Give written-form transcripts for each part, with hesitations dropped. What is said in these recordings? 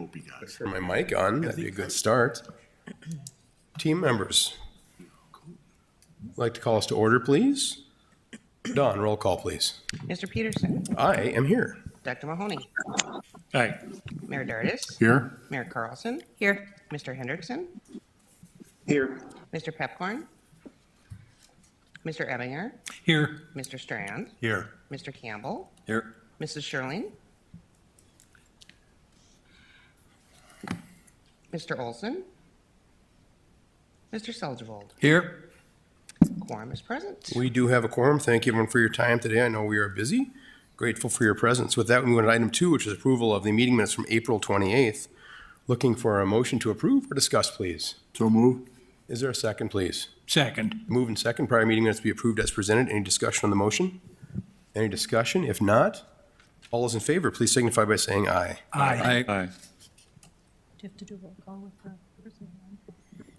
hope he does. Turn my mic on. That'd be a good start. Team members, I'd like to call us to order, please. Don, roll call, please. Mr. Peterson, I am here. Dr. Mahoney, Aye. Mayor Dardis, Here? Mayor Carlson, Here. Mr. Hendrickson, Here. Mr. Pepcorn, Mr. Ebinger, Here. Mr. Strand, Here. Mr. Campbell, Here. Mrs. Sherling, Mr. Olson, Mr. Seljevold. Here. Quorum is present. We do have a quorum. Thank you everyone for your time today. I know we are busy. Grateful for your presence. With that, we move on to item 2, which is approval of the meeting minutes from April 28th. Looking for a motion to approve or discuss, please. So move. Is there a second, please? Second. Move and second. Prior meeting minutes be approved as presented. Any discussion on the motion? Any discussion? If not, all those in favor, please signify by saying aye. Aye. Do you have to do roll call with the person?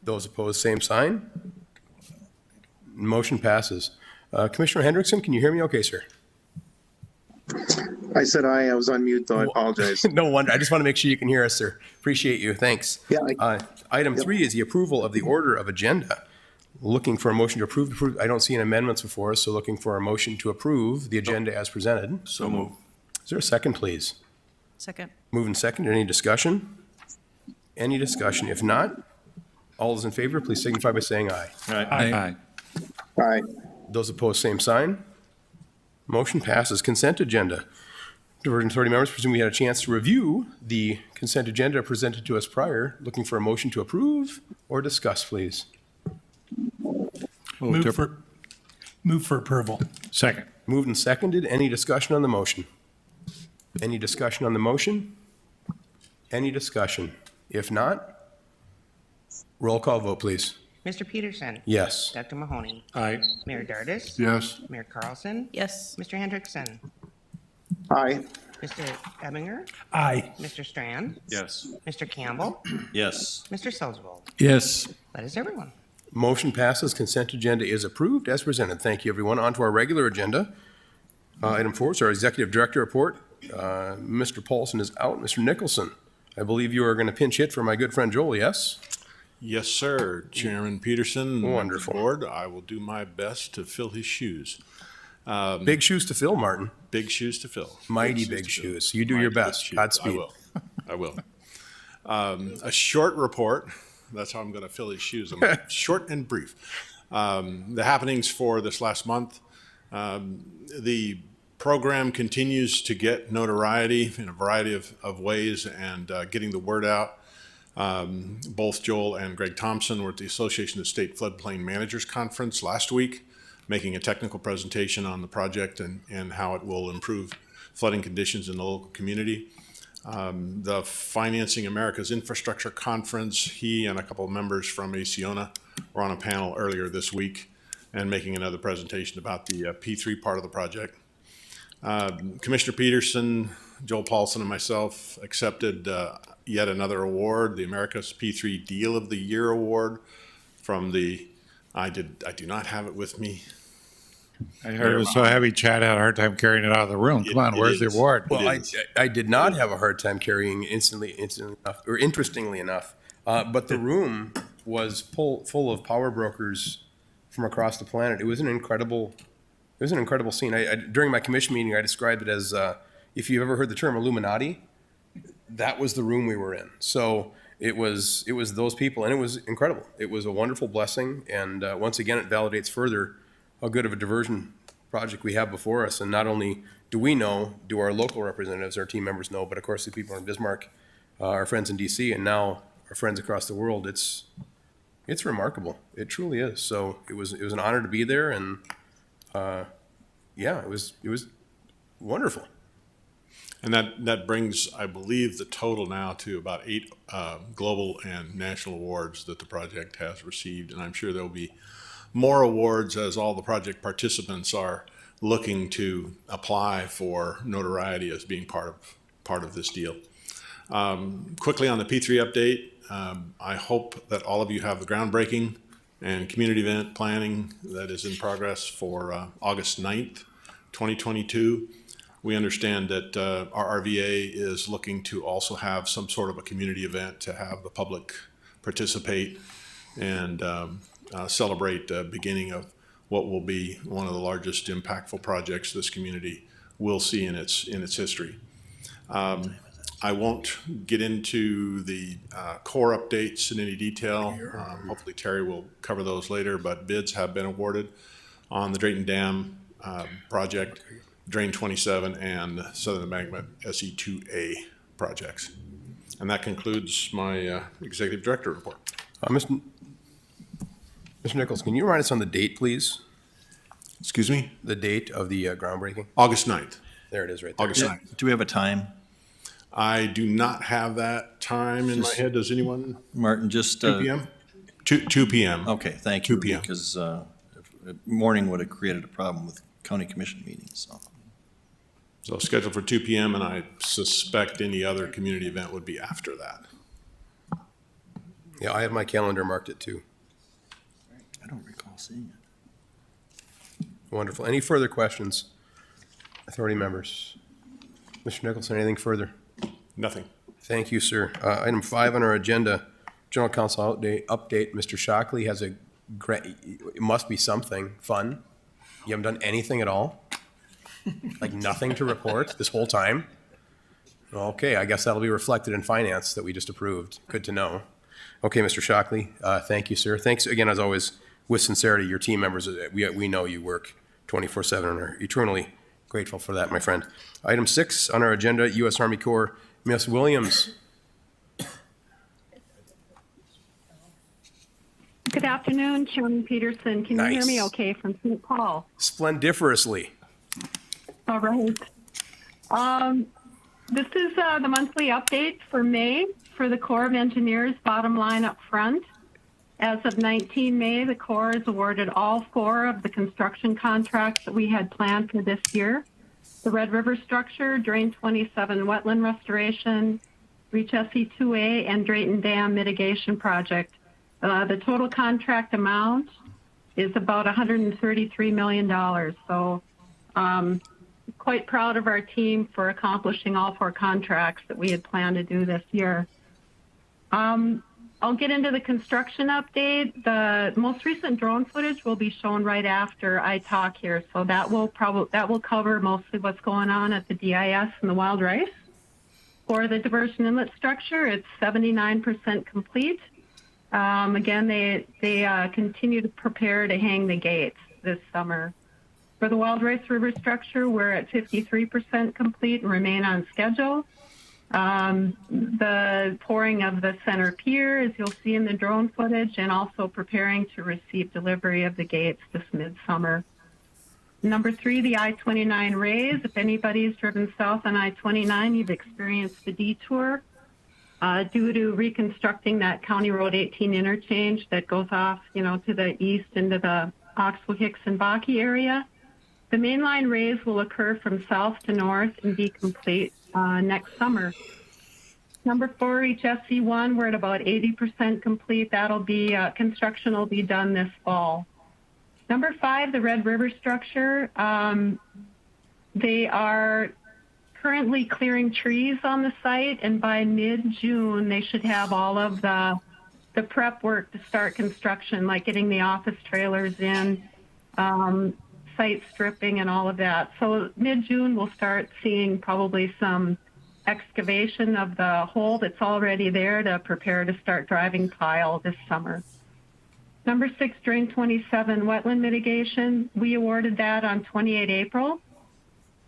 Those opposed, same sign. Motion passes. Commissioner Hendrickson, can you hear me okay, sir? I said aye. I was on mute, though. I apologize. No wonder. I just want to make sure you can hear us, sir. Appreciate you. Thanks. Yeah, Item 3 is the approval of the order of agenda. Looking for a motion to approve. I don't see any amendments before us, so looking for a motion to approve the agenda as presented. So move. Is there a second, please? Second. Move and second. Any discussion? Any discussion? If not, all those in favor, please signify by saying aye. Aye. Aye. Those opposed, same sign. Motion passes. Consent agenda. Diversion Authority members, presume we had a chance to review the consent agenda presented to us prior. Looking for a motion to approve or discuss, please. Move for approval. Second. Moved and seconded. Any discussion on the motion? Any discussion on the motion? Any discussion? If not, roll call vote, please. Mr. Peterson, Yes. Dr. Mahoney, Aye. Mayor Dardis, Yes. Mayor Carlson, Yes. Mr. Hendrickson, Aye. Mr. Ebinger, Aye. Mr. Strand, Yes. Mr. Campbell, Yes. Mr. Seljevold. Yes. That is everyone. Motion passes. Consent agenda is approved as presented. Thank you, everyone. On to our regular agenda. Item 4 is our Executive Director report. Mr. Paulson is out. Mr. Nicholson, I believe you are going to pinch hit for my good friend Joel, yes? Yes, sir. Chairman Peterson. Wonderful. Board, I will do my best to fill his shoes. Big shoes to fill, Martin. Big shoes to fill. Mighty to big fill. shoes. You do Mighty your big best. shoes. Godspeed. I will. A short report. That's how I'm going to fill his shoes. I'm short and brief. The happenings for this last month. The program continues to get notoriety in a variety of ways and getting the word out. Both Joel and Greg Thompson were at the Association of State Floodplain Managers Conference last week, making a technical presentation on the project and how it will improve flooding conditions in the local community. The Financing America's Infrastructure Conference, he and a couple of members from Aciona were on a panel earlier this week and making another presentation about the P3 part of the project. Commissioner Peterson, Joel Paulson, and myself accepted yet another award, the America's P3 Deal of the Year Award from the, I do not have it with me. I heard it was so heavy, Chad had a hard time carrying it out of the room. Come on, where's the award? Well, It is. I did not have a hard time carrying interestingly enough, but the room was full of power brokers from across the planet. It was an incredible scene. During my commission meeting, I described it as, if you've ever heard the term Illuminati, that was the room we were in. So it was those people, and it was incredible. It was a wonderful blessing, and once again, it validates further how good of a diversion project we have before us. And not only do we know, do our local representatives, our team members know, but of course the people in Bismarck, our friends in DC, and now our friends across the world. It's remarkable. It truly is. So it was an honor to be there, and yeah, it was wonderful. And that brings, I believe, the total now to about 8 global and national awards that the project has received. And I'm sure there'll be more awards as all the project participants are looking to apply for notoriety as being part of this deal. Quickly on the P3 update, I hope that all of you have the groundbreaking and community event planning that is in progress for August 9th, 2022. We understand that our RVA is looking to also have some sort of a community event to have the public participate and celebrate the beginning of what will be one of the largest impactful projects this community will see in its history. I won't get into the core updates in any detail. Hopefully Terry will cover those later, but bids have been awarded on the Drayton Dam project, Drain 27, and Southern Embankment SE2A projects. And that concludes my executive director report. Mr. Nichols, can you remind us on the date, please? Excuse me? The date of the groundbreaking? August 9th. There it is right there. August 9th. Do we have a time, I do not have that time in my head. Does anyone? Martin? Just 2 p.m.? 2 p.m. Okay, thank you. 2 p.m. Because morning would have created a problem with county commission meetings. So scheduled for 2 p.m. and I suspect any other community event would be after that. Yeah, I have my calendar marked at 2. I don't recall seeing it. Wonderful. Any further questions? Authority members? Mr. Nicholson, anything further? Nothing. Thank you, sir. Item 5 on our agenda, General Counsel update. Mr. Shockley has it must be something fun. You haven't done anything at all? Like nothing to report this whole time? Okay, I guess that'll be reflected in finance that we just approved. Good to know. Okay, Mr. Shockley, thank you, sir. Thanks again, as always, with sincerity, your team members. We know you work 24/7 and are eternally grateful for that, my friend. Item 6 on our agenda, U.S. Army Corps, Ms. Williams. Good afternoon, Chairman Peterson. Can you hear me Nice. okay from St. Paul? Splendiferously. All right. This is the monthly update for May for the Corps of Engineers, bottom line up front. As of 19 May, the Corps has awarded all 4 of the construction contracts that we had planned for this year. The Red River Structure, Drain 27 Wetland Restoration, Reach SE2A, and Drayton Dam Mitigation Project. The total contract amount is about $133 million. So quite proud of our team for accomplishing all 4 contracts that we had planned to do this year. I'll get into the construction update. The most recent drone footage will be shown right after I talk here. So that will cover mostly what's going on at the DIS and the Wild Rice. For the diversion inlet structure, it's 79% complete. Again, they continue to prepare to hang the gates this summer. For the Wild Rice River structure, we're at 53% complete and remain on schedule. The pouring of the center pier, as you'll see in the drone footage, and also preparing to receive delivery of the gates this midsummer. Number 3, the I-29 raise. If anybody's driven south on I-29, you've experienced the detour due to reconstructing that County Road 18 interchange that goes off, to the east into the Oxbow, Hicks, and Bakke area. The mainline raise will occur from south to north and be complete next summer. Number 4, Reach SC1, we're at about 80% complete. That'll be, construction will be done this fall. Number 5, the Red River structure. They are currently clearing trees on the site, and by mid-June, they should have all of the prep work to start construction, like getting the office trailers in, site stripping and all of that. So mid-June, we'll start seeing probably some excavation of the hole that's already there to prepare to start driving pile this summer. Number 6, Drain 27 wetland mitigation. We awarded that on 28 April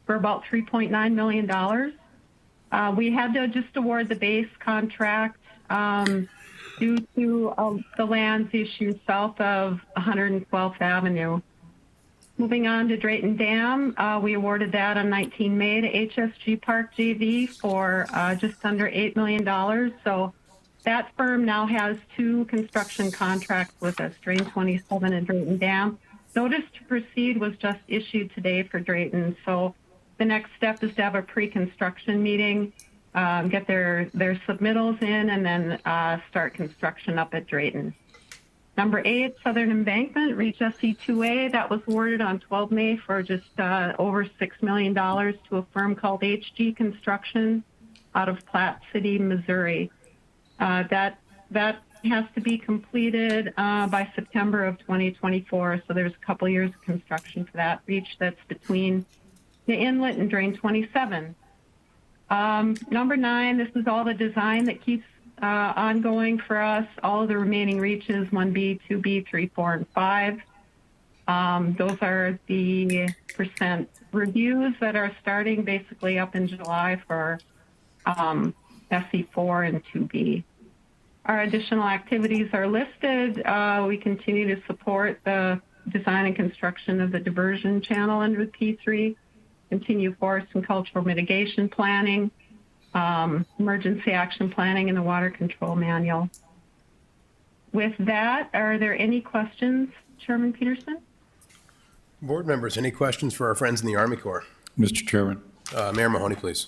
for about $3.9 million. We had to just award the base contract due to the lands issue south of 112th Avenue. Moving on to Drayton Dam, we awarded that on 19 May to HSG Park JV for just under $8 million. So that firm now has 2 construction contracts with us, Drain 27 and Drayton Dam. Notice to proceed was just issued today for Drayton. So the next step is to have a pre-construction meeting, get their submittals in, and then start construction up at Drayton. Number 8, Southern Embankment, Reach SE2A, that was awarded on 12 May for just over $6 million to a firm called HG Construction out of Platte City, Missouri. That has to be completed by September of 2024, so there's a couple years of construction for that reach that's between the inlet and drain 27. Number 9, this is all the design that keeps ongoing for us, all of the remaining reaches, 1B, 2B, 3, 4, and 5. Those are the percent reviews that are starting basically up in July for SE4 and 2B. Our additional activities are listed. We continue to support the design and construction of the diversion channel under P3, continue forest and cultural mitigation planning, emergency action planning, and the water control manual. With that, are there any questions, Chairman Peterson? Board members, any questions for our friends in the Army Corps? Mr. Chairman. Mayor Mahoney, please.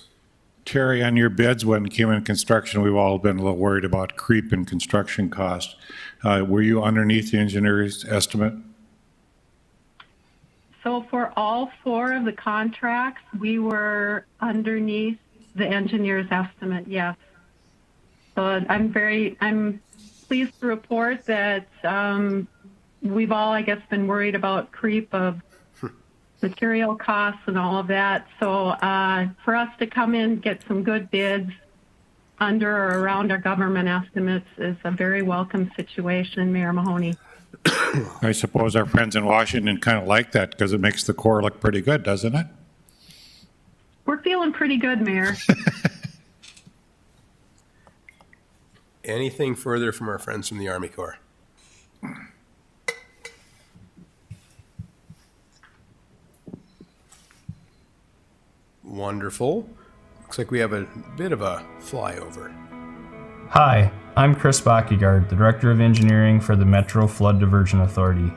Terry, on your bids when it came in construction, we've all been a little worried about creep in construction cost. Were you underneath the engineer's estimate? So for all 4 of the contracts, we were underneath the engineer's estimate, yes. So I'm pleased to report that we've all, I guess, been worried about creep of material costs and all of that. So for us to come in, get some good bids under or around our government estimates is a very welcome situation, Mayor Mahoney. I suppose our friends in Washington kind of like that because it makes the Corps look pretty good, doesn't it? We're feeling pretty good, Mayor. Anything further from our friends from the Army Corps? Wonderful. Looks like we have a bit of a flyover. Hi, I'm Chris Bakigard, the Director of Engineering for the Metro Flood Diversion Authority,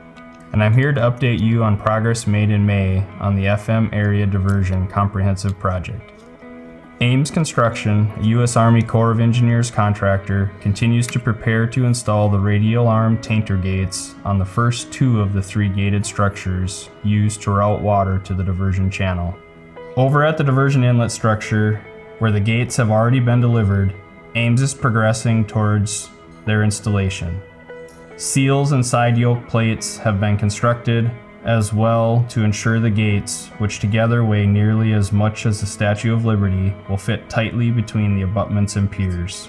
and I'm here to update you on progress made in May on the FM Area Diversion Comprehensive Project. Ames Construction, a U.S. Army Corps of Engineers contractor, continues to prepare to install the radial arm tainter gates on the first 2 of the 3 gated structures used to route water to the diversion channel. Over at the diversion inlet structure, where the gates have already been delivered, Ames is progressing towards their installation. Seals and side yoke plates have been constructed as well to ensure the gates, which together weigh nearly as much as the Statue of Liberty, will fit tightly between the abutments and piers.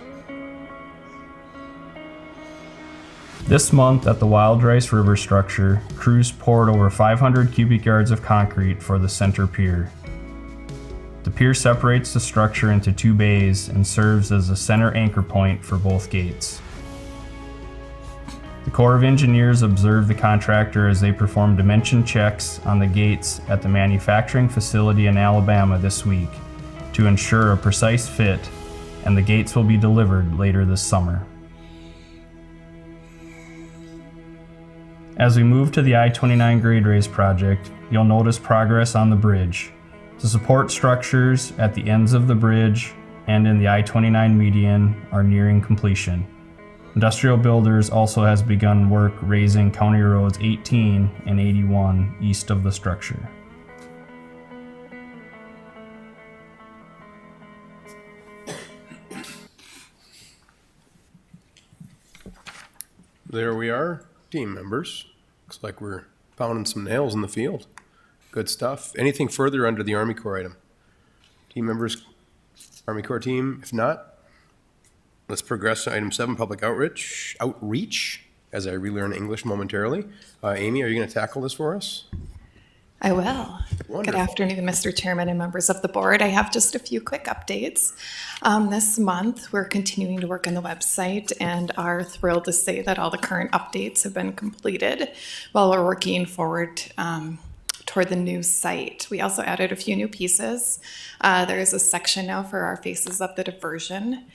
This month at the Wild Rice River structure, crews poured over 500 cubic yards of concrete for the center pier. The pier separates the structure into 2 bays and serves as a center anchor point for both gates. The Corps of Engineers observed the contractor as they performed dimension checks on the gates at the manufacturing facility in Alabama this week to ensure a precise fit, and the gates will be delivered later this summer. As we move to the I-29 grade raise project, you'll notice progress on the bridge. The support structures at the ends of the bridge and in the I-29 median are nearing completion. Industrial Builders also has begun work raising County Roads 18 and 81 east of the structure. There we are, team members. Looks like we're pounding some nails in the field. Good stuff. Anything further under the Army Corps item? Team members, Army Corps team, if not, let's progress to item 7, public outreach, as I relearn English momentarily. Amy, are you going to tackle this for us? I will. Wonderful. Good afternoon, Mr. Chairman and members of the board. I have just a few quick updates. This month, we're continuing to work on the website and are thrilled to say that all the current updates have been completed while we're working forward toward the new site. We also added a few new pieces. There is a section now for our Faces of the Diversion.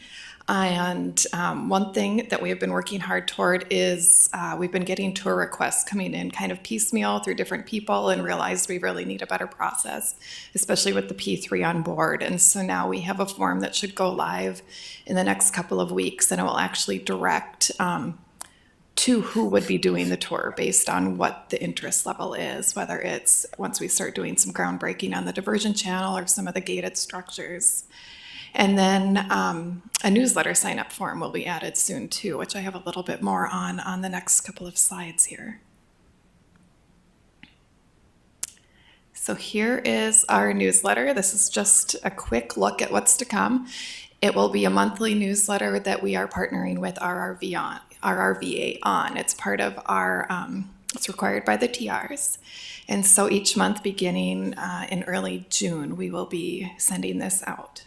And one thing that we have been working hard toward is we've been getting tour requests coming in kind of piecemeal through different people and realized we really need a better process, especially with the P3 on board. And so now we have a form that should go live in the next couple of weeks, and it will actually direct to who would be doing the tour based on what the interest level is, whether it's once we start doing some groundbreaking on the diversion channel or some of the gated structures. And then a newsletter sign up form will be added soon too, which I have a little bit more on the next couple of slides here. So here is our newsletter. This is just a quick look at what's to come. It will be a monthly newsletter that we are partnering with RRVA on. It's part of our, it's required by the TRs. And so each month beginning in early June, we will be sending this out.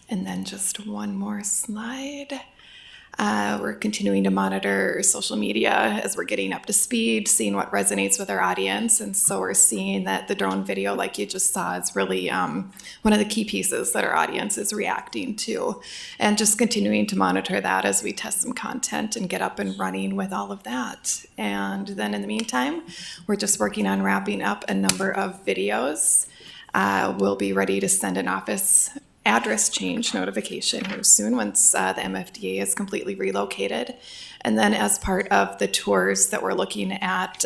And then just one more slide. We're continuing to monitor social media as we're getting up to speed, seeing what resonates with our audience. And so we're seeing that the drone video, like you just saw, is really one of the key pieces that our audience is reacting to. And just continuing to monitor that as we test some content and get up and running with all of that. And then in the meantime, we're just working on wrapping up a number of videos. We'll be ready to send an office address change notification here soon once the MFDA is completely relocated. And then as part of the tours that we're looking at,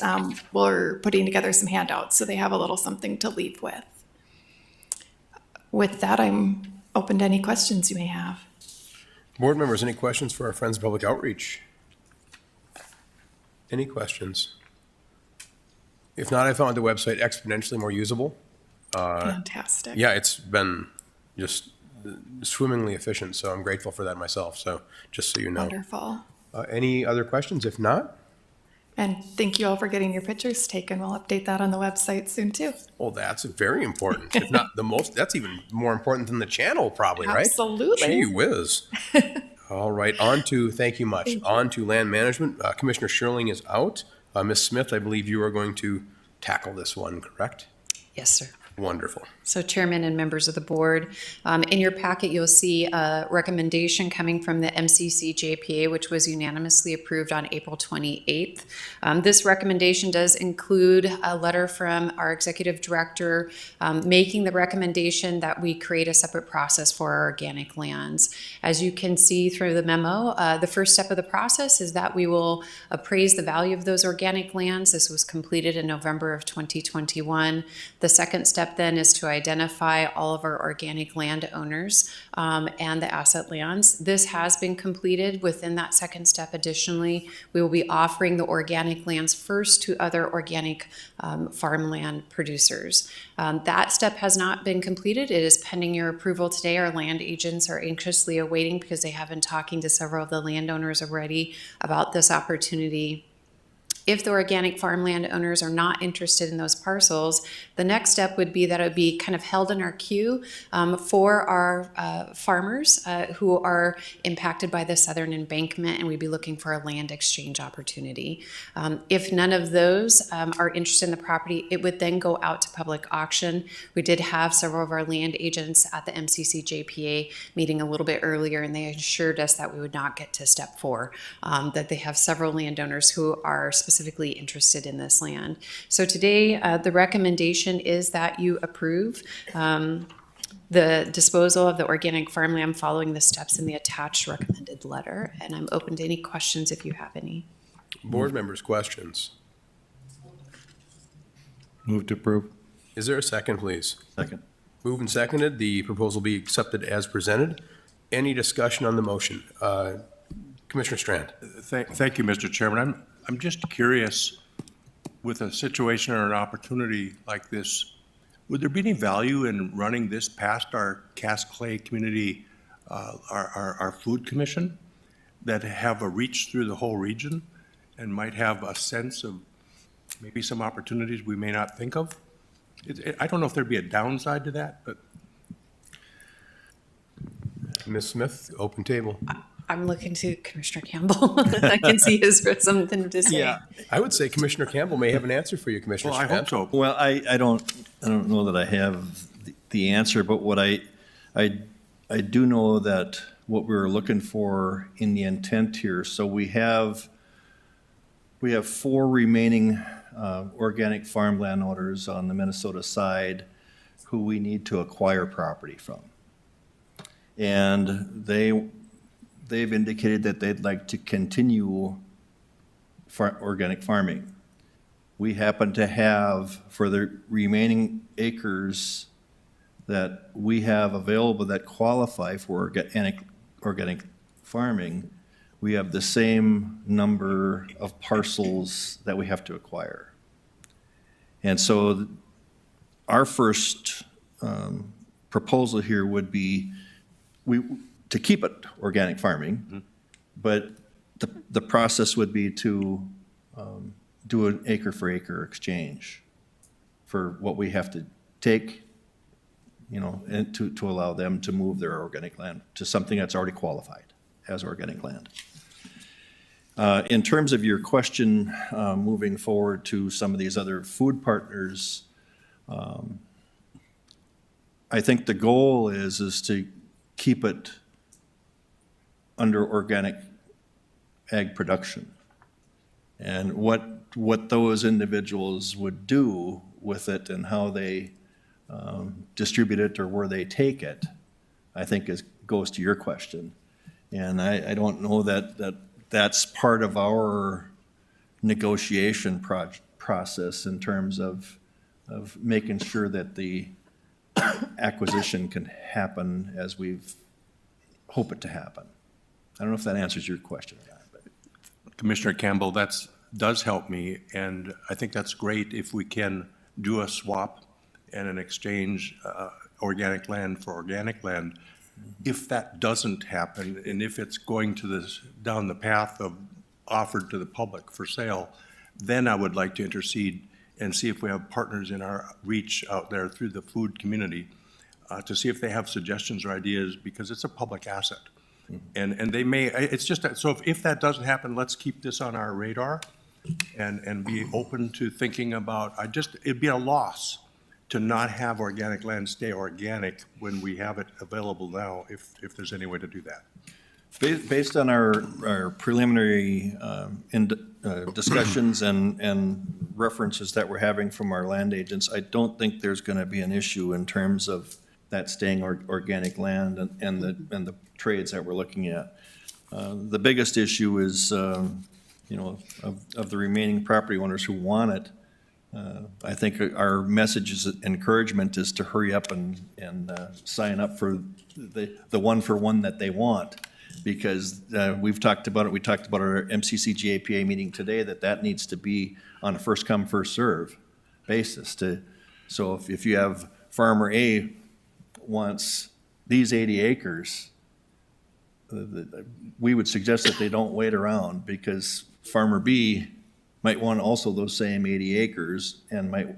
we're putting together some handouts so they have a little something to leave with. With that, I'm open to any questions you may have. Board members, any questions for our Friends of Public Outreach? Any questions? If not, I found the website exponentially more usable. Fantastic. Yeah, it's been just swimmingly efficient, so I'm grateful for that myself. So just so you know. Wonderful. Any other questions? If not, And thank you all for getting your pictures taken. We'll update that on the website soon too. well, that's very important. If not the most, that's even more important than the channel, probably, right? Absolutely. Gee whiz. All right, thank you much. On to land management. Commissioner Sherling is out. Ms. Smith, I believe you are going to tackle this one, correct? Yes, sir. Wonderful. So Chairman and members of the board, in your packet, you'll see a recommendation coming from the MCC JPA, which was unanimously approved on April 28th. This recommendation does include a letter from our executive director making the recommendation that we create a separate process for our organic lands. As you can see through the memo, the first step of the process is that we will appraise the value of those organic lands. This was completed in November of 2021. The second step then is to identify all of our organic landowners and the asset lands. This has been completed. Within that second step, additionally, we will be offering the organic lands first to other organic farmland producers. That step has not been completed. It is pending your approval today. Our land agents are anxiously awaiting because they have been talking to several of the landowners already about this opportunity. If the organic farmland owners are not interested in those parcels, the next step would be that it would be kind of held in our queue for our farmers who are impacted by the southern embankment, and we'd be looking for a land exchange opportunity. If none of those are interested in the property, it would then go out to public auction. We did have several of our land agents at the MCC JPA meeting a little bit earlier, and they assured us that we would not get to step 4, that they have several landowners who are specifically interested in this land. So today, the recommendation is that you approve the disposal of the organic farmland following the steps in the attached recommended letter. And I'm open to any questions if you have any. Board members, questions? Move to approve. Is there a second, please? Second. Moved and seconded, the proposal be accepted as presented. Any discussion on the motion? Commissioner Strand. Thank you, Mr. Chairman. I'm just curious, with a situation or an opportunity like this, would there be any value in running this past our Cass Clay Community, our Food Commission, that have a reach through the whole region and might have a sense of maybe some opportunities we may not think of? I don't know if there'd be a downside to that, but. Ms. Smith, open table. I'm looking to Commissioner Campbell. I can see his something to say. Yeah, I would say Commissioner Campbell may have an answer for you, Commissioner Well, I Strand. hope so. well, I don't know that I have the answer, but what I do know that what we're looking for in the intent here, so we have 4 remaining organic farmland owners on the Minnesota side who we need to acquire property from. And they've indicated that they'd like to continue organic farming. We happen to have, for the remaining acres that we have available that qualify for organic farming, we have the same number of parcels that we have to acquire. And so our first proposal here would be to keep it organic farming, but the process would be to do an acre for acre exchange for what we have to take, and to allow them to move their organic land to something that's already qualified as organic land. In terms of your question, moving forward to some of these other food partners, I think the goal is to keep it under organic ag production. And what those individuals would do with it and how they distribute it or where they take it, I think goes to your question. And I don't know that's part of our negotiation process in terms of making sure that the acquisition can happen as we've hoped it to happen. I don't know if that answers your question or not. But. Commissioner Campbell, does help me, and I think that's great if we can do a swap and an exchange, organic land for organic land. If that doesn't happen, and if it's going down the path of offered to the public for sale, then I would like to intercede and see if we have partners in our reach out there through the food community to see if they have suggestions or ideas, because it's a public asset. And they may, it's just that, so if that doesn't happen, let's keep this on our radar and be open to thinking about, it'd be a loss to not have organic land stay organic when we have it available now, if there's any way to do that. Based on our preliminary discussions and references that we're having from our land agents, I don't think there's going to be an issue in terms of that staying organic land and the trades that we're looking at. The biggest issue is, of the remaining property owners who want it. I think our message is encouragement is to hurry up and sign up for the one-for-one that they want. Because we've talked about it, we talked about our MCC GAPA meeting today, that needs to be on a first come, first serve basis. So if you have farmer A wants these 80 acres, we would suggest that they don't wait around, because farmer B might want also those same 80 acres and might,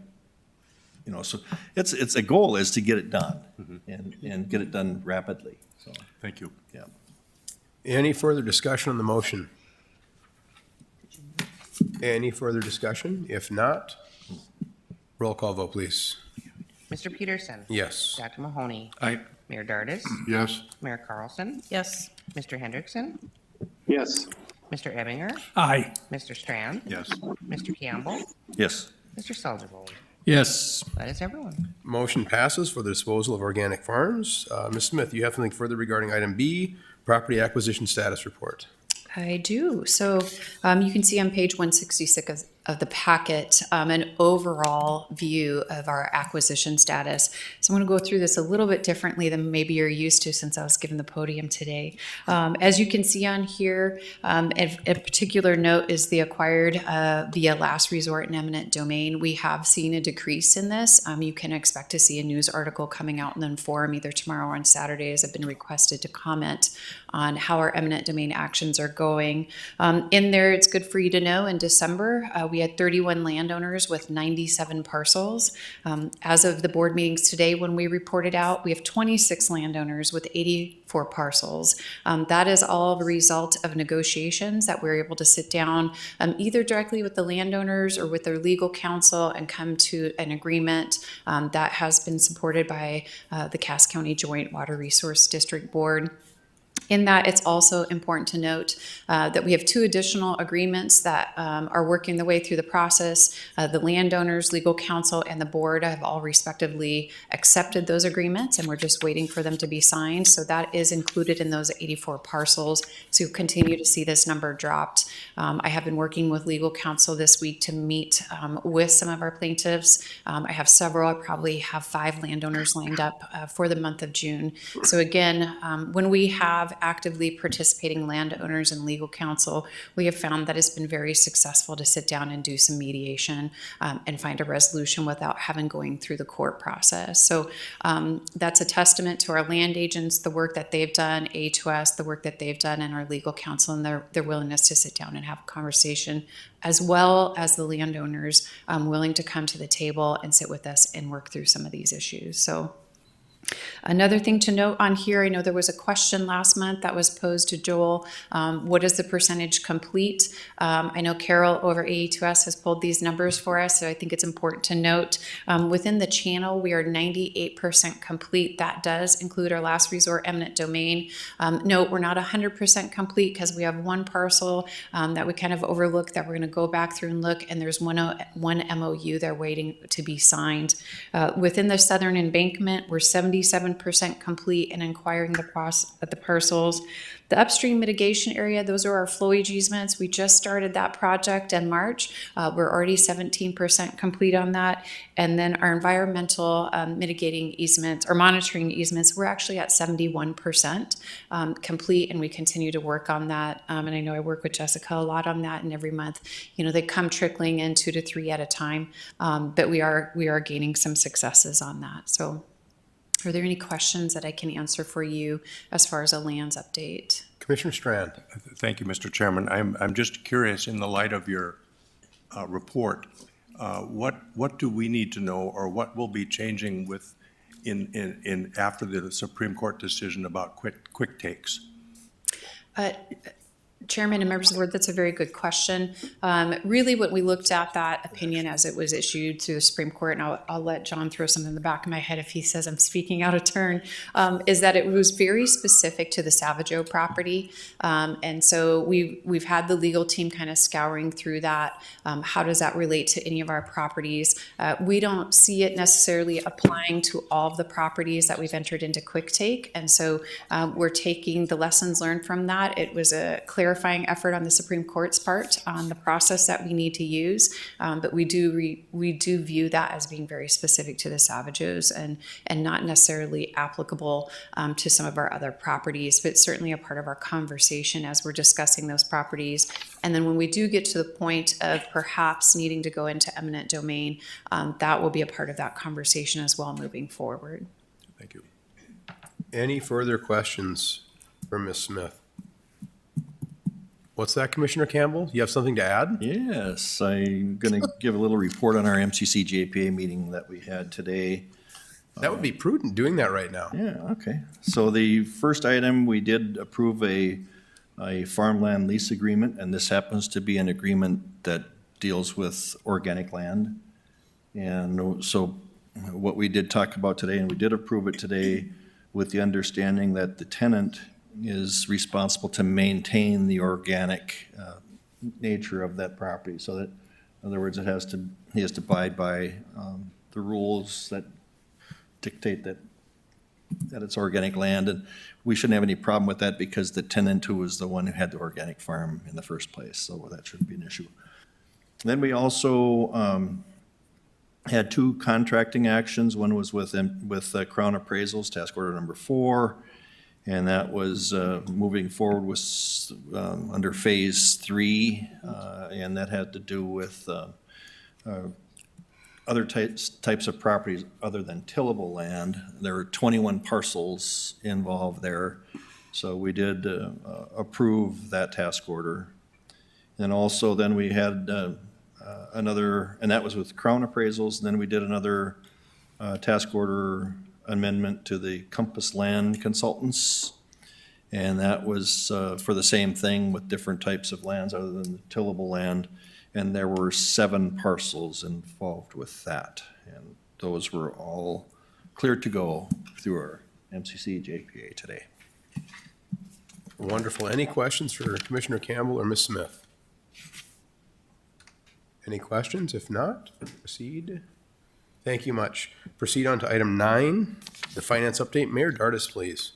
so it's a goal is to get it done and get it done rapidly. So Thank you. yeah. Any further discussion on the motion? Any further discussion? If not, roll call vote, please. Mr. Peterson? Yes. Dr. Mahoney? Aye. Mayor Dardis? Yes. Mayor Carlson? Yes. Mr. Hendrickson? Yes. Mr. Ebinger? Aye. Mr. Strand? Yes. Mr. Campbell? Yes. Mr. Seldervold? Yes. That is everyone. Motion passes for the disposal of organic farms. Ms. Smith, you have something further regarding item B, property acquisition status report. I do. So you can see on page 166 of the packet an overall view of our acquisition status. So I'm going to go through this a little bit differently than maybe you're used to since I was given the podium today. As you can see on here, a particular note is the acquired via last resort and eminent domain. We have seen a decrease in this. You can expect to see a news article coming out in the forum either tomorrow or on Saturday, as I've been requested to comment on how our eminent domain actions are going. In there, it's good for you to know, in December, we had 31 landowners with 97 parcels. As of the board meetings today, when we reported out, we have 26 landowners with 84 parcels. That is all the result of negotiations that we're able to sit down either directly with the landowners or with their legal counsel and come to an agreement that has been supported by the Cass County Joint Water Resource District Board. In that, it's also important to note that we have 2 additional agreements that are working their way through the process. The landowners, legal counsel, and the board have all respectively accepted those agreements, and we're just waiting for them to be signed. So that is included in those 84 parcels. So you'll continue to see this number dropped. I have been working with legal counsel this week to meet with some of our plaintiffs. I have several. I probably have 5 landowners lined up for the month of June. So again, when we have actively participating landowners and legal counsel, we have found that it's been very successful to sit down and do some mediation and find a resolution without having going through the court process. So that's a testament to our land agents, the work that they've done, A2S, the work that they've done, and our legal counsel and their willingness to sit down and have a conversation, as well as the landowners willing to come to the table and sit with us and work through some of these issues. So another thing to note on here, I know there was a question last month that was posed to Joel. What is the percentage complete? I know Carol over AE2S has pulled these numbers for us, so I think it's important to note. Within the channel, we are 98% complete. That does include our last resort eminent domain. Note, we're not 100% complete because we have one parcel that we kind of overlooked that we're going to go back through and look, and there's one MOU there waiting to be signed. Within the southern embankment, we're 77% complete in acquiring the parcels. The upstream mitigation area, those are our flowage easements. We just started that project in March. We're already 17% complete on that. And then our environmental mitigating easements or monitoring easements, we're actually at 71% complete, and we continue to work on that. And I know I work with Jessica a lot on that, and every month, they come trickling in 2 to 3 at a time. But we are gaining some successes on that. So are there any questions that I can answer for you as far as a lands update? Commissioner Strand. Thank you, Mr. Chairman. I'm just curious, in the light of your report, what do we need to know, or what will be changing in after the Supreme Court decision about quick takes? Chairman and members of the board, that's a very good question. Really, when we looked at that opinion as it was issued through the Supreme Court, and I'll let John throw something in the back of my head if he says I'm speaking out of turn, is that it was very specific to the Savageau property. And so we've had the legal team kind of scouring through that. How does that relate to any of our properties? We don't see it necessarily applying to all of the properties that we've entered into quick take. And so we're taking the lessons learned from that. It was a clarifying effort on the Supreme Court's part on the process that we need to use, but we do view that as being very specific to the Savageaus and not necessarily applicable to some of our other properties, but certainly a part of our conversation as we're discussing those properties. And then when we do get to the point of perhaps needing to go into eminent domain, that will be a part of that conversation as well moving forward. Thank you. Any further questions for Ms. Smith? What's that, Commissioner Campbell? You have something to add? Yes, I'm going to give a little report on our MCC JPA meeting that we had today. That would be prudent doing that right now. Yeah, okay. So the first item, we did approve a farmland lease agreement, and this happens to be an agreement that deals with organic land. And so what we did talk about today, and we did approve it today with the understanding that the tenant is responsible to maintain the organic nature of that property. So that, in other words, he has to abide by the rules that dictate that it's organic land. And we shouldn't have any problem with that because the tenant who was the one who had the organic farm in the first place. So that shouldn't be an issue. Then we also had 2 contracting actions. One was with Crown Appraisals, task order number 4. And that was moving forward with under phase 3, and that had to do with other types of properties other than tillable land. There were 21 parcels involved there, so we did approve that task order. And also then we had another, and that was with Crown Appraisals, and then we did another task order amendment to the Compass Land Consultants. And that was for the same thing with different types of lands other than the tillable land. And there were 7 parcels involved with that. And those were all cleared to go through our MCC JPA today. Wonderful. Any questions for Commissioner Campbell or Ms. Smith? Any questions? If not, proceed. Thank you much. Proceed on to item 9, the finance update. Mayor Dardis, please.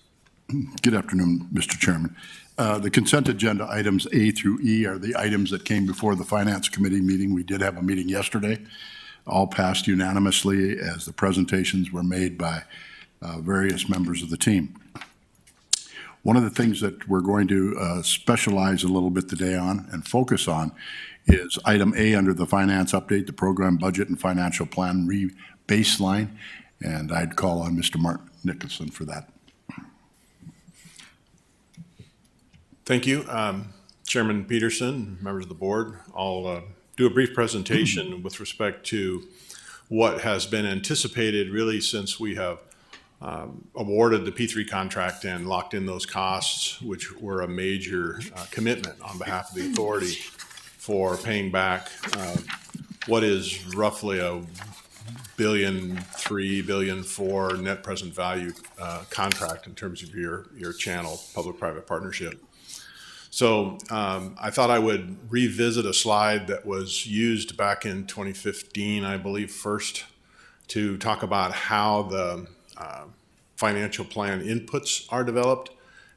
Good afternoon, Mr. Chairman. The consent agenda items A through E are the items that came before the Finance Committee meeting. We did have a meeting yesterday. All passed unanimously as the presentations were made by various members of the team. One of the things that we're going to specialize a little bit today on and focus on is item A under the finance update, the program budget and financial plan re-baseline. And I'd call on Mr. Mark Nicholson for that. Thank you. Chairman Peterson, members of the board, I'll do a brief presentation with respect to what has been anticipated really since we have awarded the P3 contract and locked in those costs, which were a major commitment on behalf of the authority for paying back what is roughly a $1.3 billion, $1.4 billion net present value contract in terms of your channel, public-private partnership. So I thought I would revisit a slide that was used back in 2015, I believe, first to talk about how the financial plan inputs are developed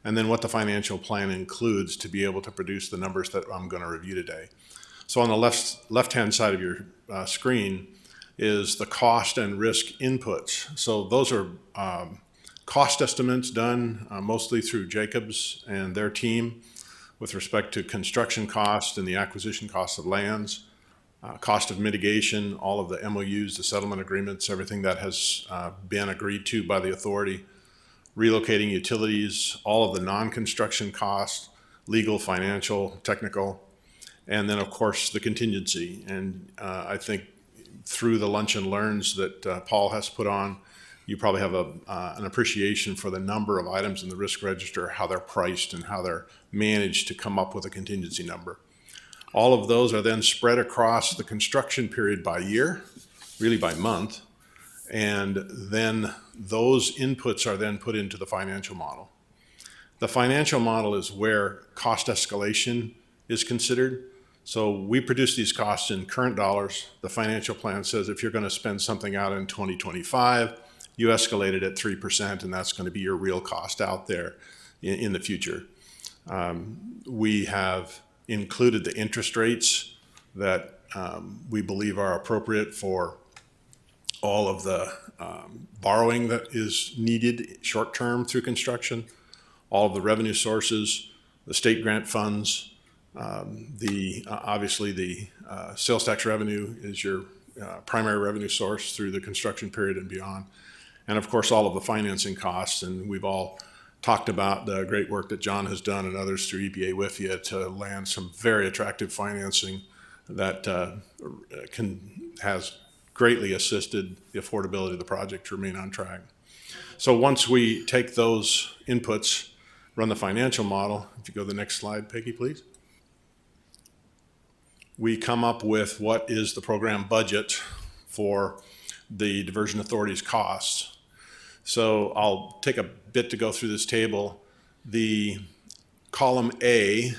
and then what the financial plan includes to be able to produce the numbers that I'm going to review today. So on the left-hand side of your screen is the cost and risk inputs. So those are cost estimates done mostly through Jacobs and their team with respect to construction cost and the acquisition cost of lands, cost of mitigation, all of the MOUs, the settlement agreements, everything that has been agreed to by the authority, relocating utilities, all of the non-construction costs, legal, financial, technical, and then of course the contingency. And I think through the lunch and learns that Paul has put on, you probably have an appreciation for the number of items in the risk register, how they're priced and how they're managed to come up with a contingency number. All of those are then spread across the construction period by year, really by month, and then those inputs are then put into the financial model. The financial model is where cost escalation is considered. So we produce these costs in current dollars. The financial plan says if you're going to spend something out in 2025, you escalate it at 3%, and that's going to be your real cost out there in the future. We have included the interest rates that we believe are appropriate for all of the borrowing that is needed short-term through construction, all of the revenue sources, the state grant funds, obviously the sales tax revenue is your primary revenue source through the construction period and beyond. And of course, all of the financing costs. And we've all talked about the great work that John has done and others through EPA WIFIA to land some very attractive financing that has greatly assisted the affordability of the project to remain on track. So once we take those inputs, run the financial model, if you go to the next slide, Peggy, please. We come up with what is the program budget for the Diversion Authority's costs. So I'll take a bit to go through this table. The column A,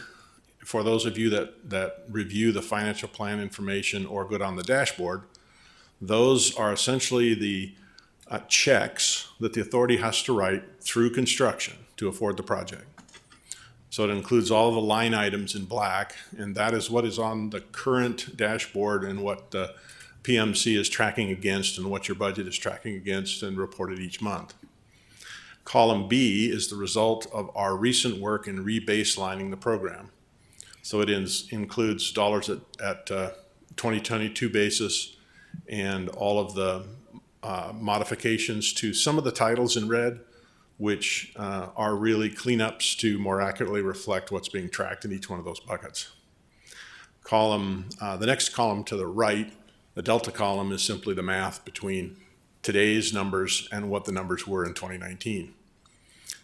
for those of you that review the financial plan information or go on the dashboard, those are essentially the checks that the authority has to write through construction to afford the project. So it includes all the line items in black, and that is what is on the current dashboard and what the PMC is tracking against and what your budget is tracking against and reported each month. Column B is the result of our recent work in rebaselining the program. So it includes dollars at 2022 basis and all of the modifications to some of the titles in red, which are really cleanups to more accurately reflect what's being tracked in each one of those buckets. The next column to the right, the delta column, is simply the math between today's numbers and what the numbers were in 2019.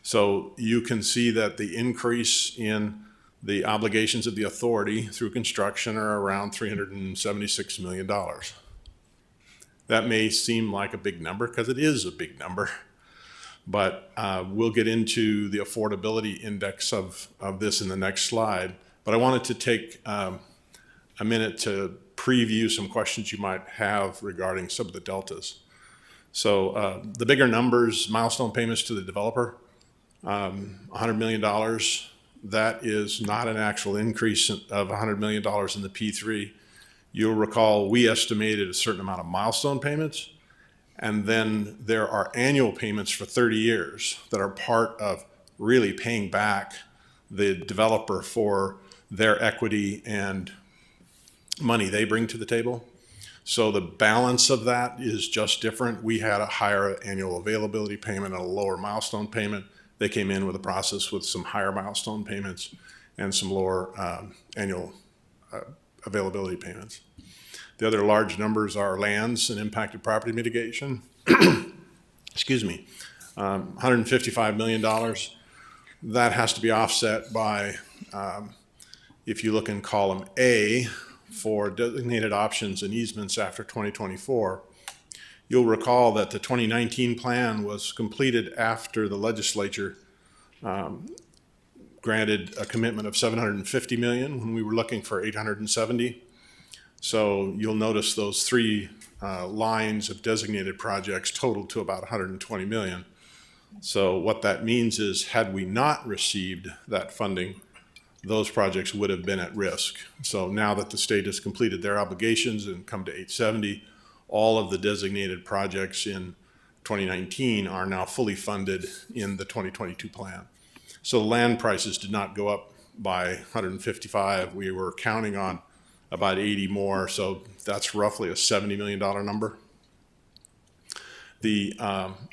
So you can see that the increase in the obligations of the authority through construction are around $376 million. That may seem like a big number because it is a big number, But we'll get into the affordability index of this in the next slide. But I wanted to take a minute to preview some questions you might have regarding some of the deltas. So the bigger numbers, milestone payments to the developer, $100 million. That is not an actual increase of $100 million in the P3. You'll recall we estimated a certain amount of milestone payments, and then there are annual payments for 30 years that are part of really paying back the developer for their equity and money they bring to the table. So the balance of that is just different. We had a higher annual availability payment and a lower milestone payment. They came in with a process with some higher milestone payments and some lower annual availability payments. The other large numbers are lands and impacted property mitigation. Excuse me, $155 million. That has to be offset by, if you look in column A for designated options and easements after 2024, you'll recall that the 2019 plan was completed after the legislature granted a commitment of $750 million when we were looking for $870. So you'll notice those three lines of designated projects totaled to about $120 million. So what that means is, had we not received that funding, those projects would have been at risk. So now that the state has completed their obligations and come to 870, all of the designated projects in 2019 are now fully funded in the 2022 plan. So land prices did not go up by 155. We were counting on about 80 more, so that's roughly a $70 million number. The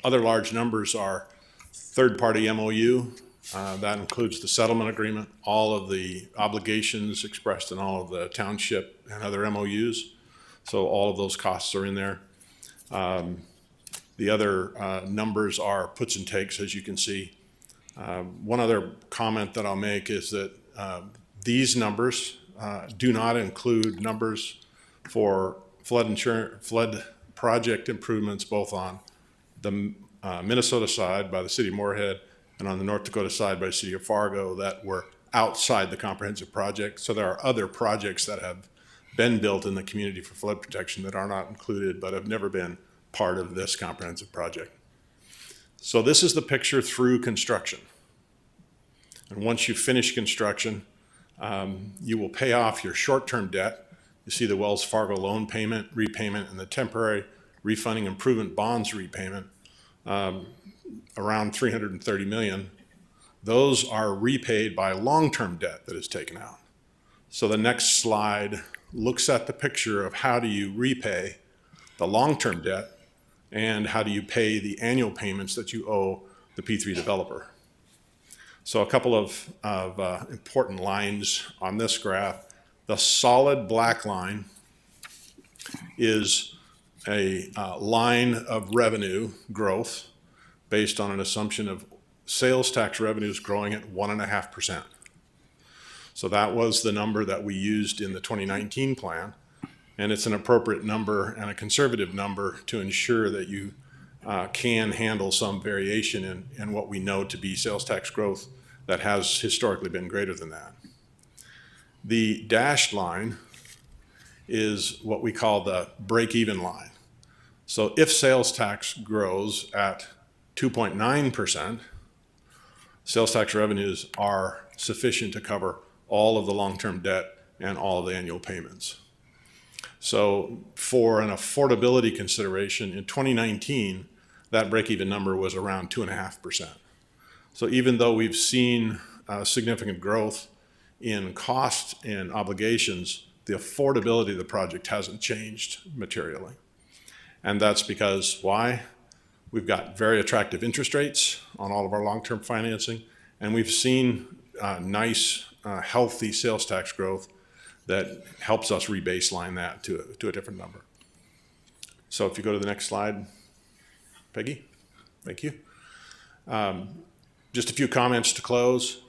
other large numbers are third-party MOU. That includes the settlement agreement, all of the obligations expressed in all of the township and other MOUs. So all of those costs are in there. The other numbers are puts and takes, as you can see. One other comment that I'll make is that these numbers do not include numbers for flood project improvements, both on the Minnesota side by the city of Moorhead and on the North Dakota side by the city of Fargo that were outside the comprehensive project. So there are other projects that have been built in the community for flood protection that are not included but have never been part of this comprehensive project. So this is the picture through construction. And once you finish construction, you will pay off your short-term debt. You see the Wells Fargo loan payment, repayment, and the temporary refunding improvement bonds repayment, around $330 million. Those are repaid by long-term debt that is taken out. So the next slide looks at the picture of how do you repay the long-term debt and how do you pay the annual payments that you owe the P3 developer. So a couple of important lines on this graph. The solid black line is a line of revenue growth based on an assumption of sales tax revenues growing at 1.5%. So that was the number that we used in the 2019 plan, and it's an appropriate number and a conservative number to ensure that you can handle some variation in what we know to be sales tax growth that has historically been greater than that. The dashed line is what we call the break-even line. So if sales tax grows at 2.9%, sales tax revenues are sufficient to cover all of the long-term debt and all of the annual payments. So for an affordability consideration in 2019, that break-even number was around 2.5%. So even though we've seen significant growth in cost and obligations, the affordability of the project hasn't changed materially. And that's because why? We've got very attractive interest rates on all of our long-term financing, and we've seen nice, healthy sales tax growth that helps us rebaseline that to a different number. So if you go to the next slide, Peggy, thank you. Just a few comments to close.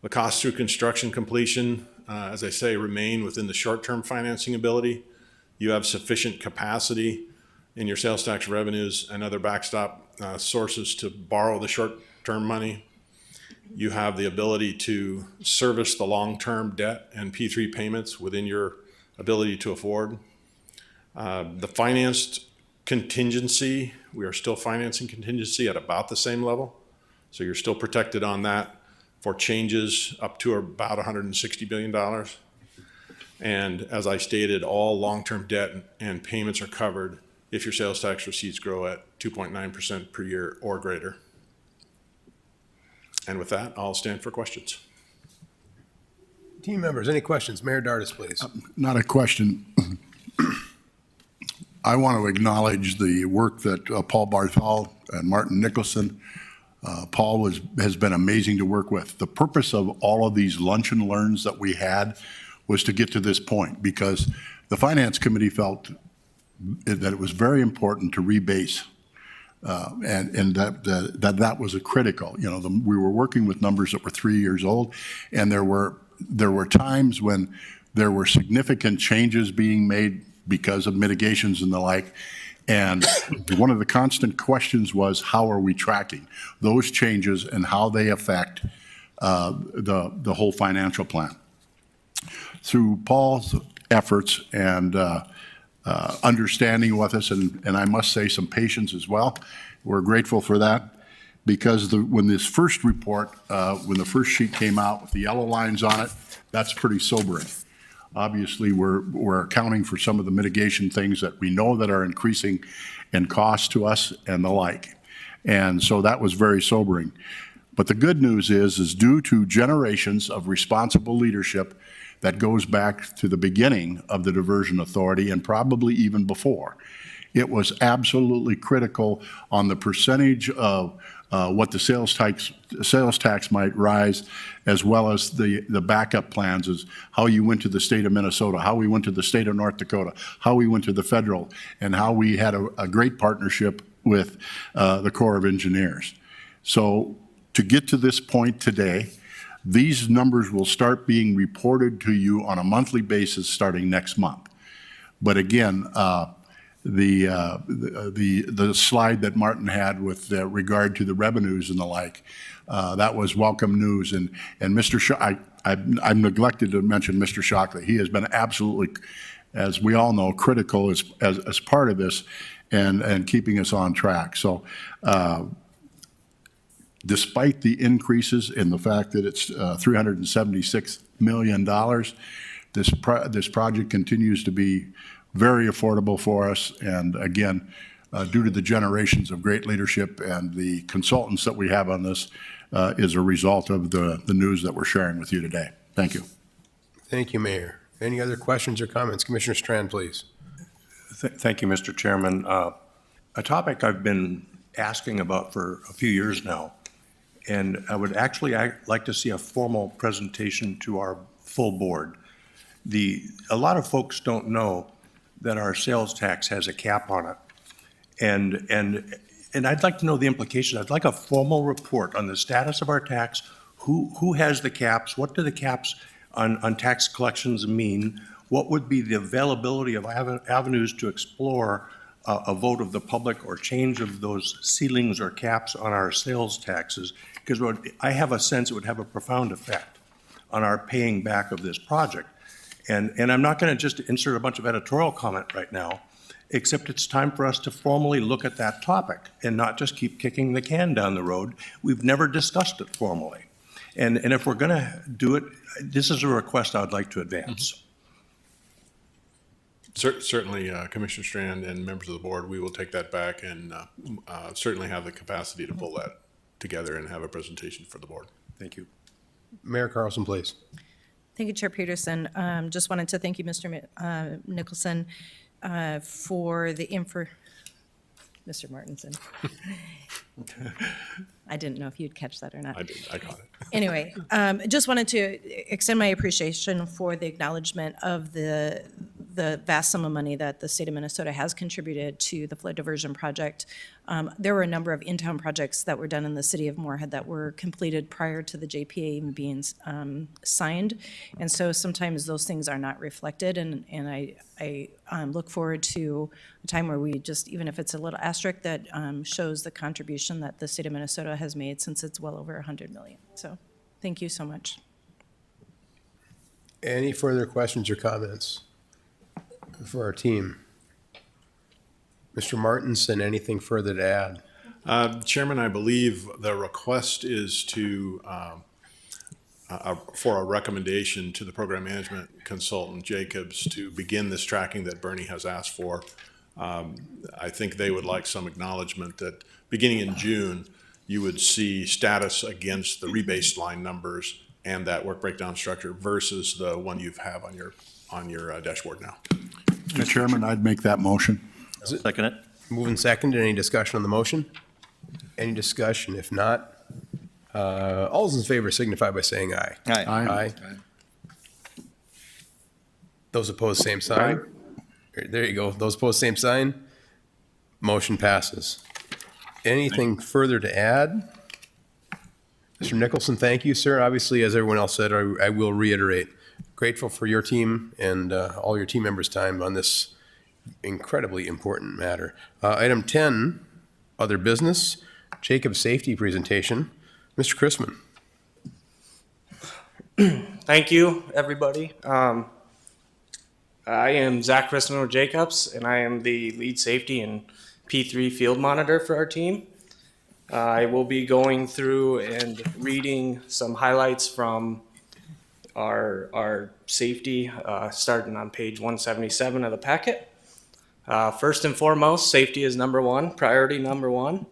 The costs through construction completion, as I say, remain within the short-term financing ability. You have sufficient capacity in your sales tax revenues and other backstop sources to borrow the short-term money. You have the ability to service the long-term debt and P3 payments within your ability to afford. The financed contingency, we are still financing contingency at about the same level. So you're still protected on that for changes up to about $160 billion. And as I stated, all long-term debt and payments are covered if your sales tax receipts grow at 2.9% per year or greater. And with that, I'll stand for questions. Team members, any questions? Mayor Dardis, please. Not a question. I want to acknowledge the work that Paul Barthol and Martin Nicholson. Paul has been amazing to work with. The purpose of all of these lunch and learns that we had was to get to this point, because the Finance Committee felt that it was very important to rebase, and that was a critical. You know, we were working with numbers that were 3 years old, and there were times when there were significant changes being made because of mitigations and the like. And one of the constant questions was, how are we tracking those changes and how they affect the whole financial plan? Through Paul's efforts and understanding with us, and I must say some patience as well, we're grateful for that, because when this first report, when the first sheet came out with the yellow lines on it, that's pretty sobering. Obviously, we're accounting for some of the mitigation things that we know that are increasing in cost to us and the like. And so that was very sobering. But the good news is due to generations of responsible leadership that goes back to the beginning of the Diversion Authority and probably even before, it was absolutely critical on the percentage of what the sales tax might rise, as well as the backup plans, is how you went to the state of Minnesota, how we went to the state of North Dakota, how we went to the federal, and how we had a great partnership with the Corps of Engineers. So to get to this point today, these numbers will start being reported to you on a monthly basis starting next month. But again, the slide that Martin had with regard to the revenues and the like, that was welcome news. And Mr. I've neglected to mention Mr. Shockley. He has been absolutely, as we all know, critical as part of this and keeping us on track. So despite the increases in the fact that it's $376 million, this project continues to be very affordable for us. And again, due to the generations of great leadership and the consultants that we have on this, is a result of the news that we're sharing with you today. Thank you. Thank you, Mayor. Any other questions or comments? Commissioner Strand, please. Thank you, Mr. Chairman. A topic I've been asking about for a few years now, and I would actually like to see a formal presentation to our full board. A lot of folks don't know that our sales tax has a cap on it. And I'd like to know the implications. I'd like a formal report on the status of our tax, who has the caps, what do the caps on tax collections mean, what would be the availability of avenues to explore a vote of the public or change of those ceilings or caps on our sales taxes, because I have a sense it would have a profound effect on our paying back of this project. And I'm not going to just insert a bunch of editorial comment right now, except it's time for us to formally look at that topic and not just keep kicking the can down the road. We've never discussed it formally. And if we're going to do it, this is a request I'd like to advance. Certainly, Commissioner Strand and members of the board, we will take that back and certainly have the capacity to pull that together and have a presentation for the board. Thank you. Mayor Carlson, please. Thank you, Chair Peterson. Just wanted to thank you, Mr. Nicholson, for the Mr. Martinson. I didn't know if you'd catch that or not. I did. I caught it. Anyway, just wanted to extend my appreciation for the acknowledgement of the the vast sum of money that the state of Minnesota has contributed to the flood diversion project. There were a number of in-town projects that were done in the city of Moorhead that were completed prior to the JPA even being signed. And so sometimes those things are not reflected, and I look forward to a time where we just, even if it's a little asterisk, that shows the contribution that the state of Minnesota has made, since it's well over 100 million. So thank you so much. Any further questions or comments for our team? Mr. Martinson, anything further to add? Chairman, I believe the request is to, for a recommendation to the program management consultant, Jacobs, to begin this tracking that Bernie has asked for. I think they would like some acknowledgement that beginning in June, you would see status against the rebaseline numbers and that work breakdown structure versus the one you have on your dashboard now. Mr. Chairman, I'd make that motion. Second it. Moving second. Any discussion on the motion? Any discussion? If not, all those in favor signify by saying aye. Aye. Those opposed, same sign. There you go. Those opposed, same sign. Motion passes. Anything further to add? Mr. Nicholson, thank you, sir. Obviously, as everyone else said, I will reiterate, grateful for your team and all your team members' time on this incredibly important matter. Item 10, other business, Jacob safety presentation. Mr. Chrisman. Thank you, everybody. I am Zach Chrisman with Jacobs, and I am the lead safety and P3 field monitor for our team. I will be going through and reading some highlights from our safety, starting on page 177 of the packet. First and foremost, safety is number one, priority number one.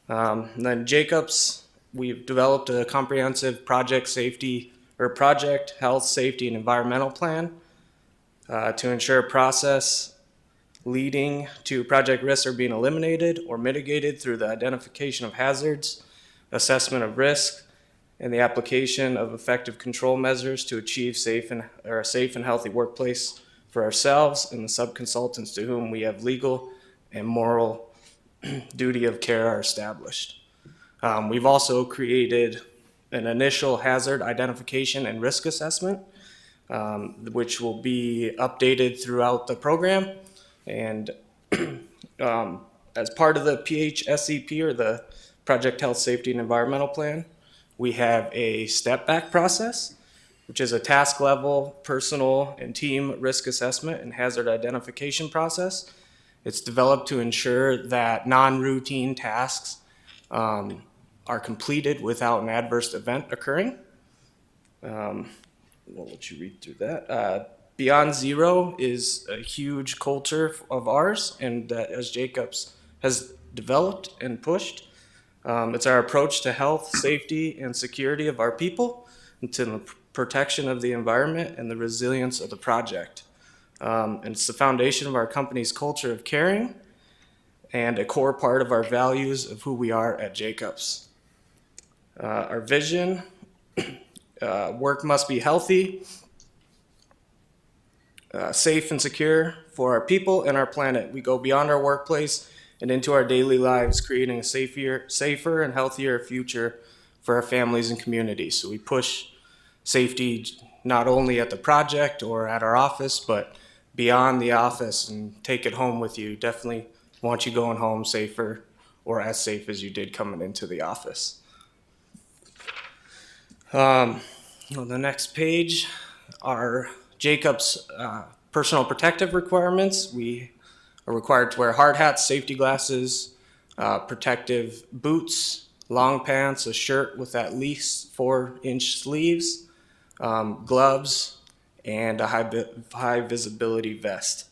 And then Jacobs, we've developed a comprehensive project health, safety, and environmental plan to ensure process leading to project risks are being eliminated or mitigated through the identification of hazards, assessment of risk, and the application of effective control measures to achieve a safe and healthy workplace for ourselves and the sub-consultants to whom we have legal and moral duty of care are established. We've also created an initial hazard identification and risk assessment, which will be updated throughout the program. And as part of the PHSEP, or the Project Health, Safety, and Environmental Plan, we have a step-back process, which is a task-level, personal, and team risk assessment and hazard identification process. It's developed to ensure that non-routine tasks are completed without an adverse event occurring. We'll let you read through that. Beyond Zero is a huge culture of ours, and as Jacobs has developed and pushed. It's our approach to health, safety, and security of our people, and to the protection of the environment and the resilience of the project. And it's the foundation of our company's culture of caring and a core part of our values of who we are at Jacobs. Our vision, work must be healthy, safe and secure for our people and our planet. We go beyond our workplace and into our daily lives, creating a safer and healthier future for our families and communities. So we push safety not only at the project or at our office, but beyond the office, and take it home with you. Definitely want you going home safer, or as safe as you did coming into the office. On the next page are Jacobs' personal protective requirements. We are required to wear hard hats, safety glasses, protective boots, long pants, a shirt with at least 4-inch sleeves, gloves, and a high visibility vest.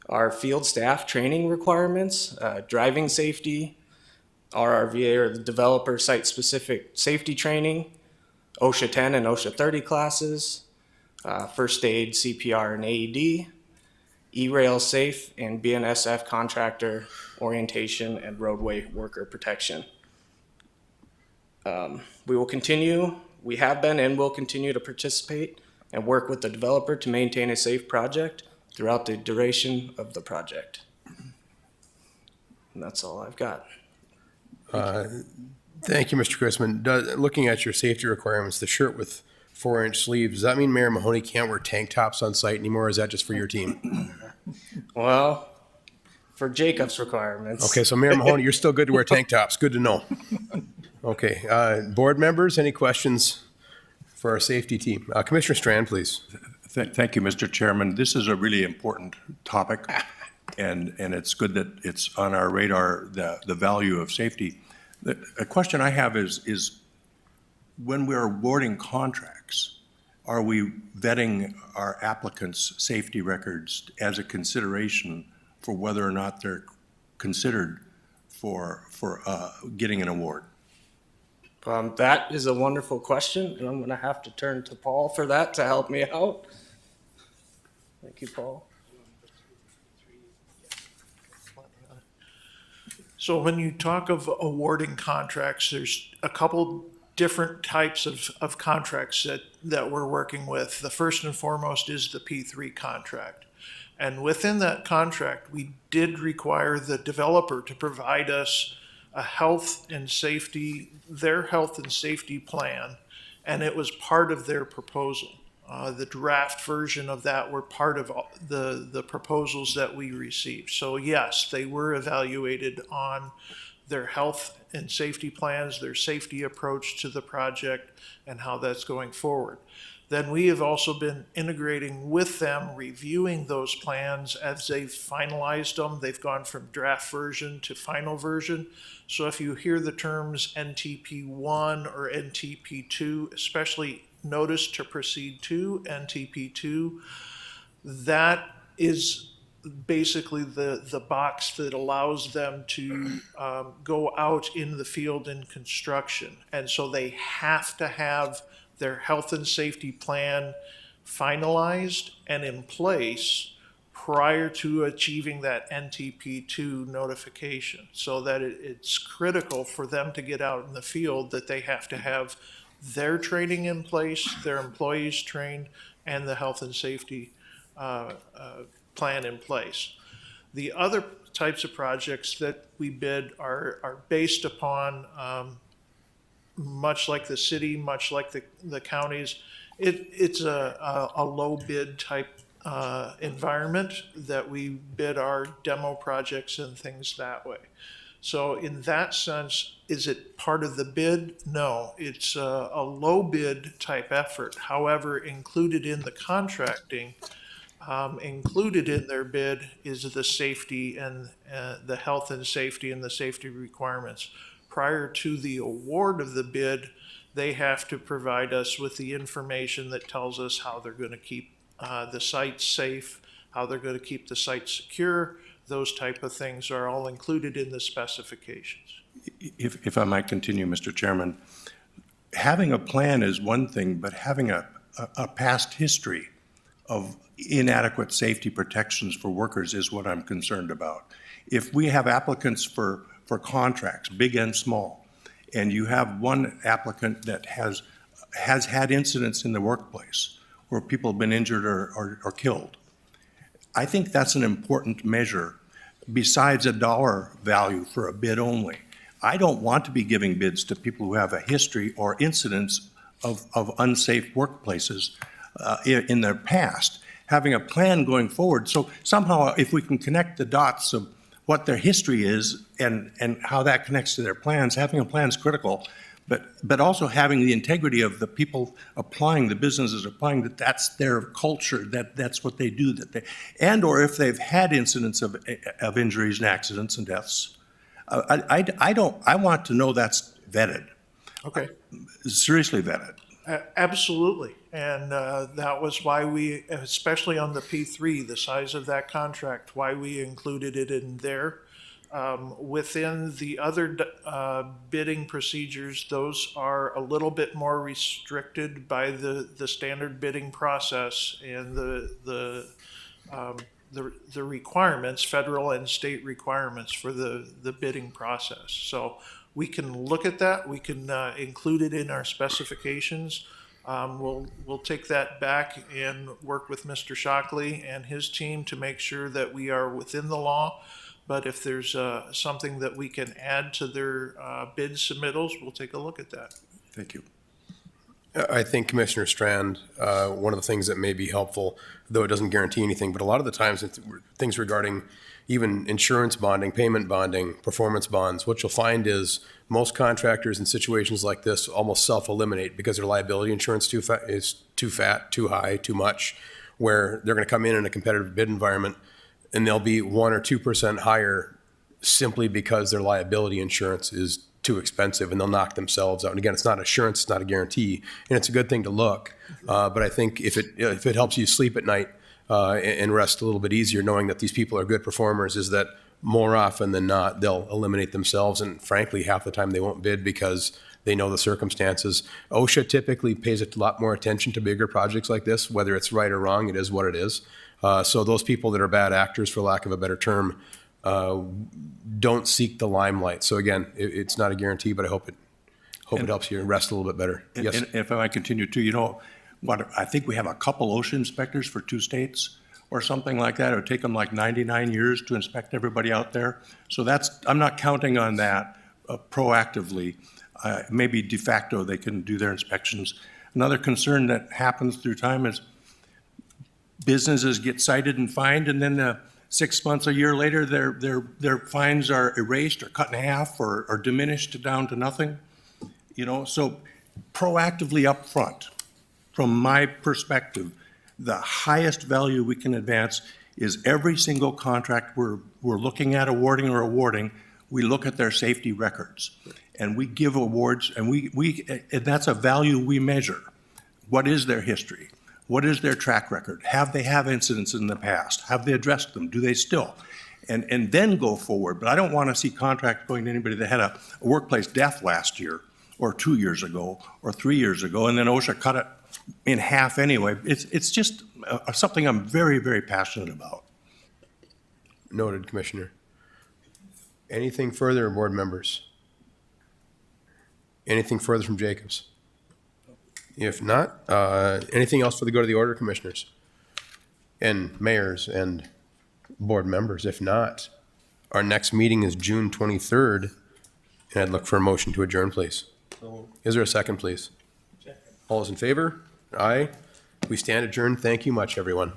Our field staff training requirements, driving safety, RRVA, or the developer site-specific safety training, OSHA 10 and OSHA 30 classes, first aid, CPR, and AED, E-rail safe, and BNSF contractor orientation and roadway worker protection. We have been and will continue to participate and work with the developer to maintain a safe project throughout the duration of the project. And that's all I've got. Thank you, Mr. Chrisman. Looking at your safety requirements, the shirt with 4-inch sleeves, does that mean Mayor Mahoney can't wear tank tops on site anymore, or is that just for your team? Well, for Jacob's requirements. Okay, so Mayor Mahoney, you're still good to wear tank tops. Good to know. Okay, board members, any questions for our safety team? Commissioner Strand, please. Thank you, Mr. Chairman. This is a really important topic, and it's good that it's on our radar, the value of safety. A question I have is when we're awarding contracts, are we vetting our applicants' safety records as a consideration for whether or not they're considered for getting an award? That is a wonderful question, and I'm going to have to turn to Paul for that to help me out. Thank you, Paul. So when you talk of awarding contracts, there's a couple different types of contracts that we're working with. The first and foremost is the P3 contract. And within that contract, we did require the developer to provide us their health and safety plan, and it was part of their proposal. The draft version of that were part of the proposals that we received. So yes, they were evaluated on their health and safety plans, their safety approach to the project, and how that's going forward. Then we have also been integrating with them, reviewing those plans as they've finalized them. They've gone from draft version to final version. So if you hear the terms NTP1 or NTP2, especially notice to proceed to NTP2, that is basically the box that allows them to go out in the field in construction. And so they have to have their health and safety plan finalized and in place prior to achieving that NTP2 notification. So that it's critical for them to get out in the field that they have to have their training in place, their employees trained, and the health and safety plan in place. The other types of projects that we bid are based upon, much like the city, much like the counties, it's a low bid type environment that we bid our demo projects and things that way. So in that sense, is it part of the bid? No, it's a low bid type effort. However, included in the contracting, included in their bid is the safety and the health and safety and the safety requirements. Prior to the award of the bid, they have to provide us with the information that tells us how they're going to keep the site safe, how they're going to keep the site secure. Those type of things are all included in the specifications. If I might continue, Mr. Chairman, having a plan is one thing, but having a past history of inadequate safety protections for workers is what I'm concerned about. If we have applicants for contracts, big and small, and you have one applicant that has had incidents in the workplace where people have been injured or killed, I think that's an important measure besides a dollar value for a bid only. I don't want to be giving bids to people who have a history or incidents of unsafe workplaces in their past. Having a plan going forward, so somehow if we can connect the dots of what their history is and how that connects to their plans, having a plan is critical, but also having the integrity of the people applying, the businesses applying, that's their culture, that's what they do, and or if they've had incidents of injuries and accidents and deaths. I want to know that's vetted. Okay. Seriously vetted. Absolutely. And that was why we, especially on the P3, the size of that contract, why we included it in there. Within the other bidding procedures, those are a little bit more restricted by the standard bidding process and the requirements, federal and state requirements for the bidding process. So we can look at that, we can include it in our specifications, We'll take that back and work with Mr. Shockley and his team to make sure that we are within the law. But if there's something that we can add to their bid submittals, we'll take a look at that. Thank you. I think Commissioner Strand, one of the things that may be helpful, though it doesn't guarantee anything, but a lot of the times it's things regarding even insurance bonding, payment bonding, performance bonds, what you'll find is most contractors in situations like this almost self-eliminate because their liability insurance is too fat, too high, too much, where they're going to come in a competitive bid environment and they'll be 1 or 2% higher simply because their liability insurance is too expensive and they'll knock themselves out. And again, it's not assurance, it's not a guarantee, and it's a good thing to look. But I think if it helps you sleep at night and rest a little bit easier knowing that these people are good performers, is that more often than not, they'll eliminate themselves. And frankly, half the time they won't bid because they know the circumstances. OSHA typically pays a lot more attention to bigger projects like this, whether it's right or wrong, it is what it is. So those people that are bad actors, for lack of a better term, don't seek the limelight. So again, it's not a guarantee, but I hope it helps you rest a little bit better. Yes. And if I continue too, I think we have a couple OSHA inspectors for 2 states or something like that. It would take them like 99 years to inspect everybody out there. So I'm not counting on that proactively. Maybe de facto they can do their inspections. Another concern that happens through time is businesses get cited and fined, and then 6 months, a year later, their fines are erased or cut in half or diminished down to nothing. So proactively up front, from my perspective, the highest value we can advance is every single contract we're looking at awarding, we look at their safety records and we give awards, and and that's a value we measure. What is their history? What is their track record? Have they had incidents in the past? Have they addressed them? Do they still? And then go forward. But I don't want to see contracts going to anybody that had a workplace death last year or 2 years ago or 3 years ago, and then OSHA cut it in half anyway. It's just something I'm very, very passionate about. Noted, Commissioner. Anything further, board members? Anything further from Jacobs? If not, anything else for the go to the order, commissioners and mayors and board members? If not, our next meeting is June 23rd, and I'd look for a motion to adjourn, please. Is there a second, please? All those in favor? Aye. We stand adjourned. Thank you much, everyone.